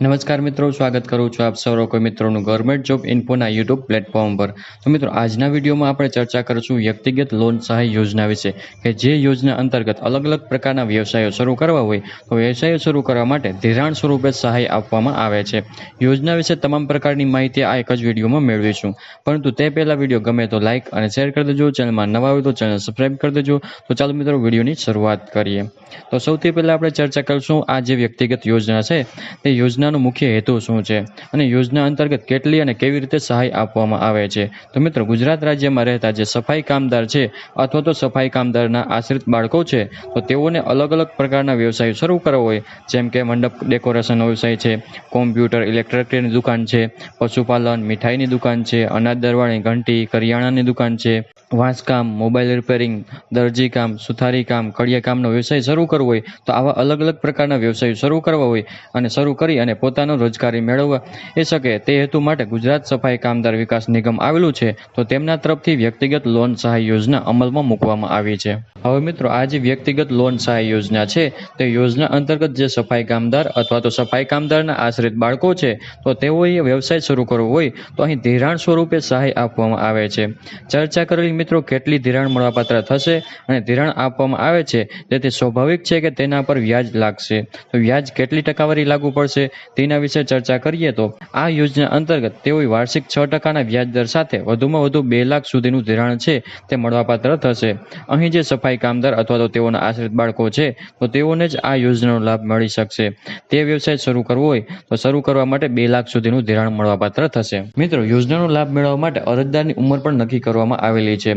નમસ્કાર મિત્રો, સ્વાગત કરું છું આપ સૌ કોઈ મિત્રોનું ગવર્મેન્ટ જોબ ઇન્ફોના યુટ્યુબ પ્લેટફોર્મ પર। તો મિત્રો, આજના વિડીયોમાં આપણે ચર્ચા કરીશું વ્યક્તિગત લોન સહાય યોજના વિશે કે જે યોજના અંતર્ગત અલગ અલગ પ્રકારના વ્યવસાયો શરૂ કરવા હોય તો વ્યવસાયો શરૂ કરવા માટે ધિરાણ સ્વરૂપે સહાય આપવામાં આવે છે। યોજના વિશે તમામ પ્રકારની માહિતી આ એક જ વિડીયોમાં મેળવીશું, પરંતુ તે પહેલાં વિડીયો ગમે તો લાઇક અને શેર કરી દેજો। ચેનલમાં નવા હોય તો ચેનલ સબસ્ક્રાઈબ કરી દેજો। તો ચાલો મિત્રો, વિડીયોની શરૂઆત કરીએ। તો સૌથી પહેલાં આપણે ચર્ચા કરીશું આ જે વ્યક્તિગત યોજના છે તે યોજનાનો મુખ્ય હેતુ શું છે અને યોજના અંતર્ગત કેટલી અને કેવી રીતે સહાય આપવામાં આવે છે। તો મિત્રો, ગુજરાત રાજ્યમાં રહેતા જે સફાઈ કામદાર છે અથવા તો સફાઈ કામદારના આશ્રિત બાળકો છે તો તેઓને અલગ અલગ પ્રકારના વ્યવસાય શરૂ કરવો હોય, જેમ કે મંડપ ડેકોરેશનનો વ્યવસાય છે, કોમ્પ્યુટર ઇલેક્ટ્રિકની દુકાન છે, પશુપાલન, મીઠાઈની દુકાન છે, અનાજ દરવાણી, ઘંટી, કરિયાણાની દુકાન છે, વાંસકામ, મોબાઈલ રિપેરિંગ, દરજી કામ, સુથારી કામ, કડિયા કામનો વ્યવસાય શરૂ કરવો હોય તો આવા અલગ અલગ પ્રકારના વ્યવસાયો શરૂ કરવા હોય અને શરૂ કરી અને પોતાનો રોજગારી મેળવવા એ શકે તે હેતુ માટે ગુજરાત સફાઈ કામદાર વિકાસ નિગમ આવેલું છે, તો તેમના તરફથી વ્યક્તિગત લોન સહાય યોજના અમલમાં મૂકવામાં આવી છે। હવે મિત્રો, આ જે વ્યક્તિગત લોન સહાય યોજના છે તે યોજના અંતર્ગત જે સફાઈ કામદાર અથવા તો સફાઈ કામદારના આશ્રિત બાળકો છે તો તેઓએ વ્યવસાય શરૂ કરવો હોય તો અહીં ધિરાણ સ્વરૂપે સહાય આપવામાં આવે છે। ચર્ચા કરેલી મિત્રો કેટલી ધિરાણ મળવાપાત્ર થશે અને ધિરાણ આપવામાં આવે છે તેથી સ્વાભાવિક છે કે તેના પર વ્યાજ લાગશે, તો વ્યાજ કેટલી ટકાવારી લાગુ પડશે તેના વિશે ચર્ચા કરીએ તો આ યોજના અંતર્ગત તેઓએ વાર્ષિક 6% વ્યાજ દર સાથે વધુમાં વધુ 2 લાખ સુધીનું ધિરાણ છે તે મળવાપાત્ર થશે। અહીં જે સફાઈ કામદાર અથવા તો તેઓના આશ્રિત બાળકો છે તો તેઓને જ આ યોજનાનો લાભ મળી શકશે। તે વ્યવસાય શરૂ કરવો હોય તો શરૂ કરવા માટે 2 લાખ સુધીનું ધિરાણ મળવાપાત્ર થશે। મિત્રો, યોજનાનો લાભ મેળવવા માટે અરજદારની ઉંમર પણ નક્કી કરવામાં આવેલી છે।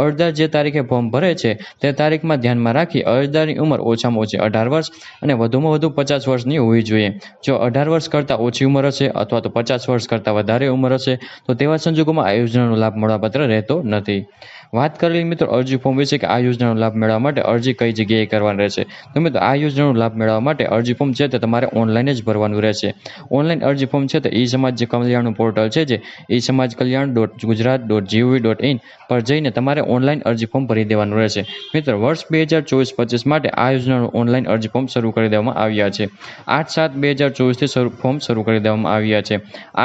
અરજદાર જે તારીખે ફોર્મ ભરે છે તે તારીખમાં ધ્યાનમાં રાખી અરજદારની ઉંમર ઓછામાં ઓછી 18 વર્ષ અને વધુમાં વધુ 50 વર્ષની હોવી જોઈએ। જો 18 વર્ષ કરતાં ઓછી ઉંમર હશે અથવા તો 50 વર્ષ કરતાં વધારે ઉંમર હશે તો તેવા સંજોગોમાં આ યોજનાનો લાભ મળવાપાત્ર રહેતો નથી। વાત કરેલી મિત્રો અરજી ફોર્મ વિશે કે આ યોજનાનો લાભ મેળવવા માટે અરજી કઈ જગ્યાએ કરવાની રહેશે, તો મિત્રો આ યોજનાનો લાભ મેળવવા માટે અરજી ફોર્મ છે તે તમારે ઓનલાઈન જ ભરવાનું રહેશે। ઓનલાઈન અરજી ફોર્મ છે તે સમાજ કલ્યાણનું પોર્ટલ છે જે esamajkalyan.gujarat.gov.in પર જઈને તમારે ઓનલાઈન અરજી ફોર્મ ભરી દેવાનું રહેશે। મિત્રો, વર્ષ 2024-25 માટે આ યોજનાનું ઓનલાઈન અરજી ફોર્મ શરૂ કરી દેવામાં આવ્યા છે। 8/7/2024થી ફોર્મ શરૂ કરી દેવામાં આવ્યા છે।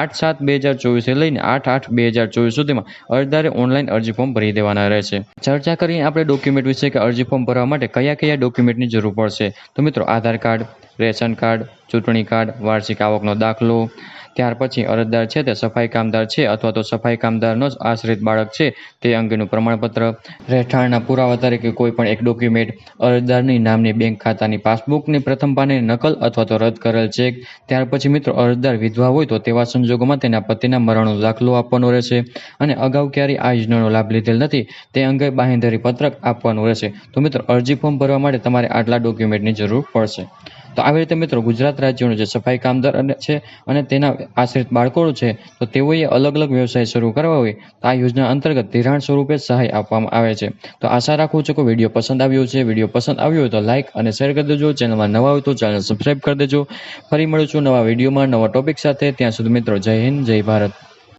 8/7/2024થી લઈને 8/8/2024 સુધીમાં અરજદારે ઓનલાઈન અરજી ફોર્મ ભરી દેવાના રહેશે। ચર્ચા કરીએ આપણે ડોક્યુમેન્ટ વિશે કે અરજી ફોર્મ ભરવા માટે કયા કયા ડોક્યુમેન્ટની જરૂર પડશે, તો મિત્રો આધાર કાર્ડ, રેશન કાર્ડ, ચૂંટણી કાર્ડ, વાર્ષિક આવકનો દાખલો, ત્યાર પછી અરજદાર છે તે સફાઈ કામદાર છે અથવા તો સફાઈ કામદારનો જ આશ્રિત બાળક છે તે અંગેનું પ્રમાણપત્ર, રહેઠાણના પુરાવા તરીકે કોઈ પણ એક ડોક્યુમેન્ટ, અરજદારની નામની બેંક ખાતાની પાસબુકની પ્રથમ પાનાની નકલ અથવા તો રદ કરેલ ચેક, ત્યાર પછી મિત્રો અરજદાર વિધવા હોય તો તેવા સંજોગોમાં તેના પતિના મરણનો દાખલો આપવાનો રહેશે અને અગાઉ ક્યારેય આ યોજનાનો લાભ લીધેલ નથી તે અંગે બાંહેધરી પત્રક આપવાનું રહેશે। તો મિત્રો, અરજી ફોર્મ ભરવા માટે તમારે આટલા ડોક્યુમેન્ટની જરૂર પડશે। તો આવી રીતે મિત્રો ગુજરાત રાજ્યનો જે સફાઈ કામદાર છે અને તેના આશ્રિત બાળકો છે તો તેઓએ અલગ અલગ વ્યવસાય શરૂ કરવા હોય તો આ યોજના અંતર્ગત ધિરાણ સ્વરૂપે સહાય આપવામાં આવે છે। તો આશા રાખું છું કે વિડીયો પસંદ આવ્યો છે। વિડીયો પસંદ આવ્યો હોય તો લાઇક અને શેર કરી દેજો। ચેનલમાં નવા હોય તો ચેનલ સબસ્ક્રાઈબ કરી દેજો। ફરી મળીશું નવા વિડીયોમાં નવા ટોપિક સાથે। ત્યાં સુધી મિત્રો, જય હિન્દ, જય ભારત।